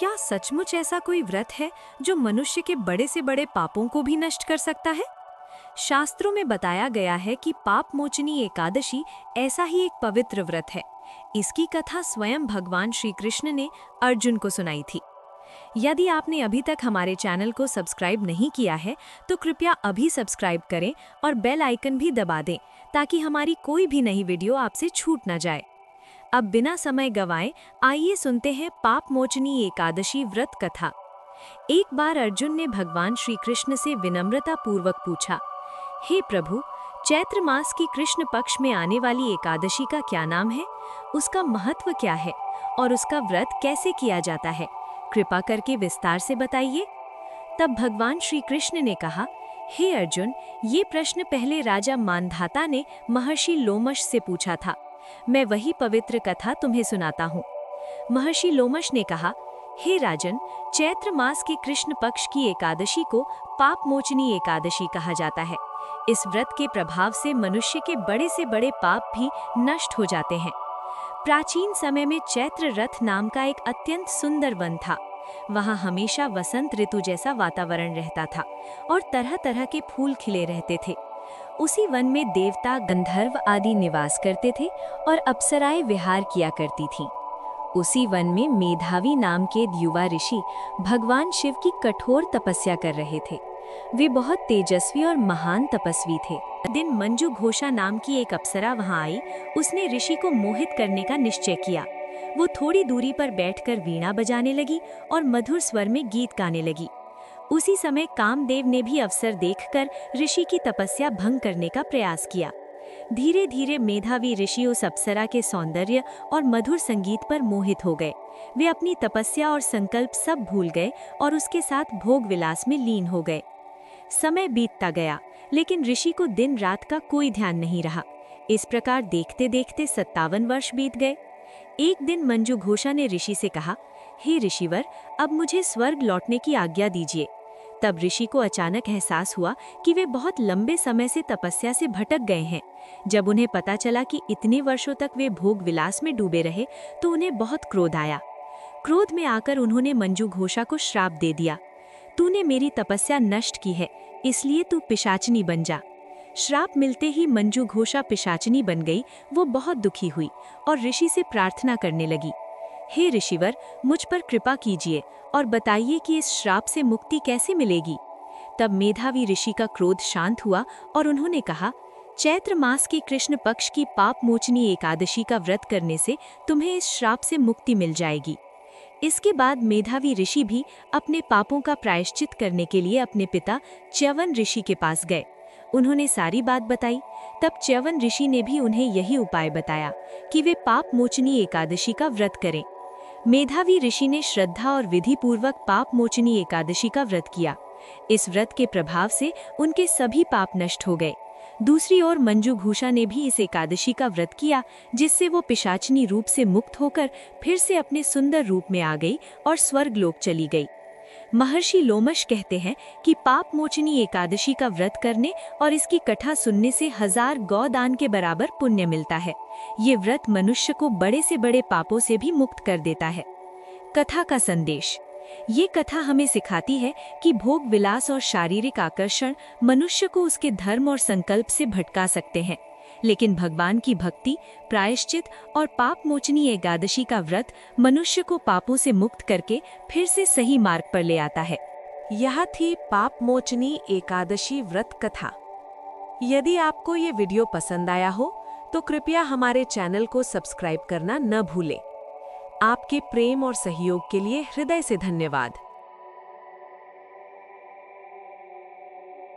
क्या सचमुच ऐसा कोई व्रत है जो मनुष्य के बड़े से बड़े पापों को भी नष्ट कर सकता है? शास्त्रों में बताया गया है कि पाप मोचनी एकादशी ऐसा ही एक पवित्र व्रत है। इसकी कथा स्वयं भगवान श्री कृष्ण ने अर्जुन को सुनाई थी। यदि आपने अभी तक हमारे चैनल को सब्सक्राइब नहीं किया है तो कृपया अभी सब्सक्राइब करें और बेल आइकन भी दबा दें ताकि हमारी कोई भी नई वीडियो आपसे छूट न जाए। अब बिना समय गवाए आइए सुनते हैं पाप मोचनी एकादशी व्रत कथा। एक बार अर्जुन ने भगवान श्री कृष्ण से विनम्रता पूर्वक पूछा, हे प्रभु, चैत्र मास की कृष्ण पक्ष में आने वाली एकादशी का क्या नाम है, उसका महत्व क्या है और उसका व्रत कैसे किया जाता है? कृपा करके विस्तार से बताइए। तब भगवान श्री कृष्ण ने कहा, हे अर्जुन, ये प्रश्न पहले राजा मानधाता ने महर्षि लोमश से पूछा था। मैं वही पवित्र कथा तुम्हें सुनाता हूँ। महर्षि लोमश ने कहा, हे राजन, चैत्र मास के कृष्ण पक्ष की एकादशी को पाप मोचनी एकादशी कहा जाता है। इस व्रत के प्रभाव से मनुष्य के बड़े से बड़े पाप भी नष्ट हो जाते हैं। प्राचीन समय में चैत्र रथ नाम का एक अत्यंत सुंदर वन था। वहाँ हमेशा वसंत ऋतु जैसा वातावरण रहता था और तरह तरह के फूल खिले रहते थे। उसी वन में देवता, गंधर्व आदि निवास करते थे और अप्सराएं विहार किया करती थीं। उसी वन में मेधावी नाम के युवा ऋषि भगवान शिव की कठोर तपस्या कर रहे थे। वे बहुत तेजस्वी और महान तपस्वी थे। दिन मंजू घोषा नाम की एक अप्सरा वहां आई। उसने ऋषि को मोहित करने का निश्चय किया। वो थोड़ी दूरी पर बैठकर वीणा बजाने लगी और मधुर स्वर में गीत गाने लगी। उसी समय कामदेव ने भी अवसर देखकर ऋषि की तपस्या भंग करने का प्रयास किया। धीरे धीरे मेधावी ऋषि उस अप्सरा के सौंदर्य और मधुर संगीत पर मोहित हो गए। वे अपनी तपस्या और संकल्प सब भूल गए और उसके साथ भोग विलास में लीन हो गए। समय बीतता गया, लेकिन ऋषि को दिन रात का कोई ध्यान नहीं रहा। इस प्रकार देखते देखते 57 वर्ष बीत गए। एक दिन मंजू घोषा ने ऋषि से कहा, हे ऋषिवर, अब मुझे स्वर्ग लौटने की आज्ञा दीजिए। तब ऋषि को अचानक एहसास हुआ कि वे बहुत लंबे समय से तपस्या से भटक गए हैं। जब उन्हें पता चला कि इतने वर्षों तक वे भोग विलास में डूबे रहे तो उन्हें बहुत क्रोध आया। क्रोध में आकर उन्होंने मंजू घोषा को श्राप दे दिया, तूने मेरी तपस्या नष्ट की है, इसलिए तू पिशाचनी बन जा। श्राप मिलते ही मंजू घोषा पिशाचनी बन गई। वो बहुत दुखी हुई और ऋषि से प्रार्थना करने लगी, हे ऋषिवर, मुझ पर कृपा कीजिए और बताइए कि इस श्राप से मुक्ति कैसे मिलेगी। तब मेधावी ऋषि का क्रोध शांत हुआ और उन्होंने कहा, चैत्र मास के कृष्ण पक्ष की पाप मोचनी एकादशी का व्रत करने से तुम्हें इस श्राप से मुक्ति मिल जाएगी। इसके बाद मेधावी ऋषि भी अपने पापों का प्रायश्चित करने के लिए अपने पिता च्यवन ऋषि के पास गए। उन्होंने सारी बात बताई। तब च्यवन ऋषि ने भी उन्हें यही उपाय बताया कि वे पाप मोचनी एकादशी का व्रत करें। मेधावी ऋषि ने श्रद्धा और विधि पूर्वक पाप मोचनी एकादशी का व्रत किया। इस व्रत के प्रभाव से उनके सभी पाप नष्ट हो गए। दूसरी ओर मंजू घोषा ने भी इस एकादशी का व्रत किया, जिससे वो पिशाचनी रूप से मुक्त होकर फिर से अपने सुंदर रूप में आ गई और स्वर्ग लोक चली गई। महर्षि लोमश कहते हैं कि पाप मोचनी एकादशी का व्रत करने और इसकी कथा सुनने से 1000 गौदान के बराबर पुण्य मिलता है। ये व्रत मनुष्य को बड़े से बड़े पापों से भी मुक्त कर देता है। कथा का संदेश। ये कथा हमें सिखाती है कि भोग विलास और शारीरिक आकर्षण मनुष्य को उसके धर्म और संकल्प से भटका सकते हैं, लेकिन भगवान की भक्ति, प्रायश्चित और पाप मोचनी एकादशी का व्रत मनुष्य को पापों से मुक्त करके फिर से सही मार्ग पर ले आता है। यह थी पाप मोचनी एकादशी व्रत कथा। यदि आपको ये वीडियो पसंद आया हो तो कृपया हमारे चैनल को सब्सक्राइब करना न भूलें। आपके प्रेम और सहयोग के लिए हृदय से धन्यवाद।